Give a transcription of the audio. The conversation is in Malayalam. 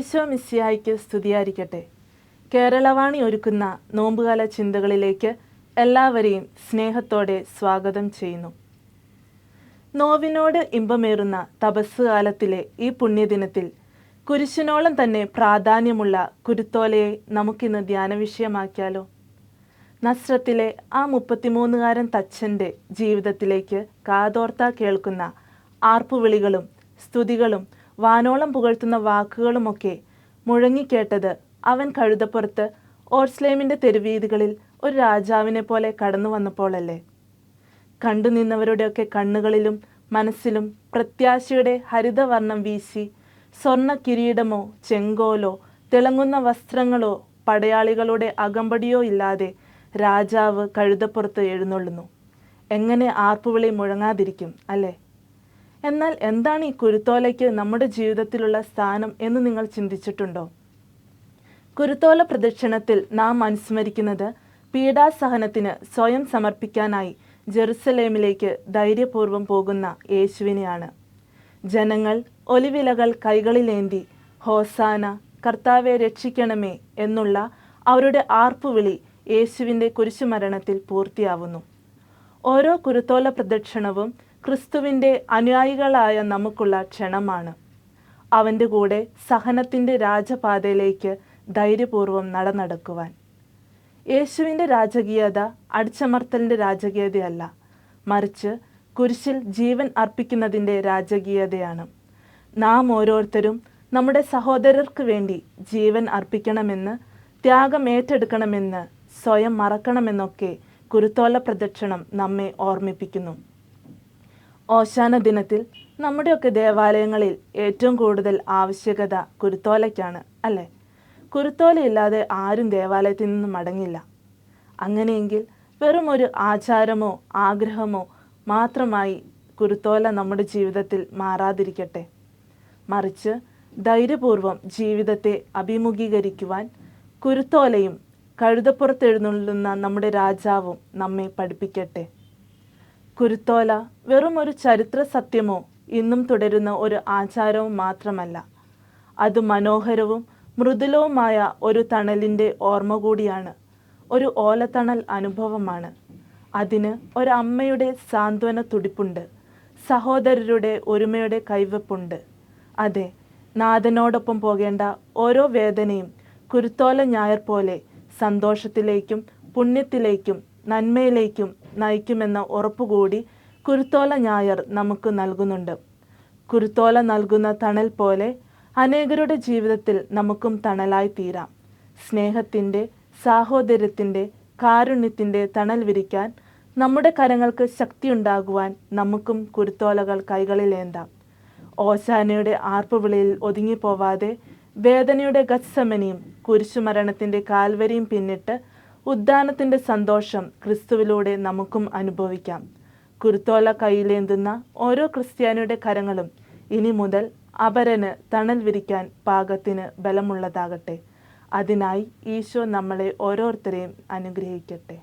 ഈശോ മിശിഹായ്ക്ക് സ്തുതിയായിരിക്കട്ടെ. കേരളവാണി ഒരുക്കുന്ന നോമ്പുകാല ചിന്തകളിലേക്ക് എല്ലാവരെയും സ്നേഹത്തോടെ സ്വാഗതം ചെയ്യുന്നു. നോവിനോട് ഇമ്പമേറുന്ന തപസ് കാലത്തിലെ ഈ പുണ്യദിനത്തിൽ കുരിശിനോളം തന്നെ പ്രാധാന്യമുള്ള കുരുത്തോലയെ നമുക്കിന്ന് ധ്യാന വിഷയമാക്കിയാലോ? നസ്രത്തിലെ ആ 33-കാരൻ തച്ചൻ്റെ ജീവിതത്തിലേക്ക് കാതോർത്താ കേൾക്കുന്ന ആർപ്പുവിളികളും സ്തുതികളും വാനോളം പുകഴ്ത്തുന്ന വാക്കുകളുമൊക്കെ മുഴങ്ങിക്കേട്ടത് അവൻ കഴുതപ്പുറത്ത് ഓർസ്ലേമിൻ്റെ തെരുവീഥികളിൽ ഒരു രാജാവിനെ പോലെ കടന്നു വന്നപ്പോഴല്ലേ? കണ്ടുനിന്നവരുടെയൊക്കെ കണ്ണുകളിലും മനസ്സിലും പ്രത്യാശയുടെ ഹരിതവർണം വീശി സ്വർണ്ണ കിരീടമോ ചെങ്കോലോ തിളങ്ങുന്ന വസ്ത്രങ്ങളോ പടയാളികളുടെ അകമ്പടിയോ ഇല്ലാതെ രാജാവ് കഴുതപ്പുറത്ത് എഴുന്നള്ളുന്നു. എങ്ങനെ ആർപ്പുവിളി മുഴങ്ങാതിരിക്കും അല്ലേ? എന്നാൽ എന്താണ് ഈ കുരുത്തോലയ്ക്ക് നമ്മുടെ ജീവിതത്തിലുള്ള സ്ഥാനം എന്ന് നിങ്ങൾ ചിന്തിച്ചിട്ടുണ്ടോ? കുരുത്തോല പ്രദക്ഷിണത്തിൽ നാം അനുസ്മരിക്കുന്നത് പീഡാസഹനത്തിന് സ്വയം സമർപ്പിക്കാനായി ജെറുസലേമിലേക്ക് ധൈര്യപൂർവ്വം പോകുന്ന യേശുവിനെയാണ്. ജനങ്ങൾ ഒലിവിലകൾ കൈകളിലേന്തി ഹോസാന, കർത്താവെ രക്ഷിക്കണമേ എന്നുള്ള അവരുടെ ആർപ്പുവിളി യേശുവിൻ്റെ കുരിശുമരണത്തിൽ പൂർത്തിയാവുന്നു. ഓരോ കുരുത്തോല പ്രദക്ഷിണവും ക്രിസ്തുവിൻ്റെ അനുയായികളായ നമുക്കുള്ള ക്ഷണമാണ്. അവൻ്റെ കൂടെ സഹനത്തിൻ്റെ രാജപാതയിലേക്ക് ധൈര്യപൂർവ്വം നടക്കുവാൻ. യേശുവിൻ്റെ രാജകീയത അടിച്ചമർത്തലിൻ്റെ രാജകീയതയല്ല, മറിച്ച് കുരിശിൽ ജീവൻ അർപ്പിക്കുന്നതിൻ്റെ രാജകീയതയാണ്. നാം ഓരോരുത്തരും നമ്മുടെ സഹോദരർക്ക് വേണ്ടി ജീവൻ അർപ്പിക്കണമെന്ന്, ത്യാഗം ഏറ്റെടുക്കണമെന്ന്, സ്വയം മറക്കണമെന്നൊക്കെ കുരുത്തോല പ്രദക്ഷിണം നമ്മെ ഓർമ്മിപ്പിക്കുന്നു. ഓശാന ദിനത്തിൽ നമ്മുടെയൊക്കെ ദേവാലയങ്ങളിൽ ഏറ്റവും കൂടുതൽ ആവശ്യകത കുരുത്തോലയ്ക്കാണ് അല്ലേ? കുരുത്തോലയില്ലാതെ ആരും ദേവാലയത്തിൽ നിന്ന് മടങ്ങില്ല. അങ്ങനെയെങ്കിൽ വെറും ഒരു ആചാരമോ ആഗ്രഹമോ മാത്രമായി കുരുത്തോല നമ്മുടെ ജീവിതത്തിൽ മാറാതിരിക്കട്ടെ. മറിച്ച് ധൈര്യപൂർവ്വം ജീവിതത്തെ അഭിമുഖീകരിക്കുവാൻ കുരുത്തോലയും കഴുതപ്പുറത്തെഴുന്നള്ളുന്ന നമ്മുടെ രാജാവും നമ്മെ പഠിപ്പിക്കട്ടെ. കുരുത്തോല വെറും ഒരു ചരിത്ര സത്യമോ ഇന്നും തുടരുന്ന ഒരു ആചാരവും മാത്രമല്ല, അത് മനോഹരവും മൃദുലവുമായ ഒരു തണലിൻ്റെ ഓർമ്മ കൂടിയാണ്. ഒരു ഓലത്തണൽ അനുഭവമാണ്. അതിന് ഒരമ്മയുടെ സാന്ത്വന തുടിപ്പുണ്ട്, സഹോദരരുടെ ഒരുമയുടെ കൈവെപ്പുണ്ട്. അതെ, നാഥനോടൊപ്പം പോകേണ്ട ഓരോ വേദനയും കുരുത്തോല ഞായർ പോലെ സന്തോഷത്തിലേക്കും പുണ്യത്തിലേക്കും നന്മയിലേക്കും നയിക്കുമെന്ന ഉറപ്പുകൂടി കുരുത്തോല ഞായർ നമുക്ക് നൽകുന്നുണ്ട്. കുരുത്തോല നൽകുന്ന തണൽ പോലെ അനേകരുടെ ജീവിതത്തിൽ നമുക്കും തണലായി തീരാം. സ്നേഹത്തിൻ്റെ, സാഹോദര്യത്തിൻ്റെ, കാരുണ്യത്തിൻ്റെ തണൽ വിരിക്കാൻ നമ്മുടെ കരങ്ങൾക്ക് ശക്തിയുണ്ടാകുവാൻ നമുക്കും കുരുത്തോലകൾ കൈകളിലേന്താം. ഓശാനയുടെ ആർപ്പുവിളിയിൽ ഒതുങ്ങിപ്പോവാതെ വേദനയുടെ ഗത്സമനിയും കുരിശുമരണത്തിൻ്റെ കാൽവരിയും പിന്നിട്ട് ഉദ്ധാനത്തിൻ്റെ സന്തോഷം ക്രിസ്തുവിലൂടെ നമുക്കും അനുഭവിക്കാം. കുരുത്തോല കയ്യിലേന്തുന്ന ഓരോ ക്രിസ്ത്യാനിയുടെ കരങ്ങളും ഇനി മുതൽ അപരന് തണൽ വിരിക്കാൻ പാകത്തിന് ബലമുള്ളതാകട്ടെ. അതിനായി ഈശോ നമ്മളെ ഓരോരുത്തരെയും അനുഗ്രഹിക്കട്ടെ.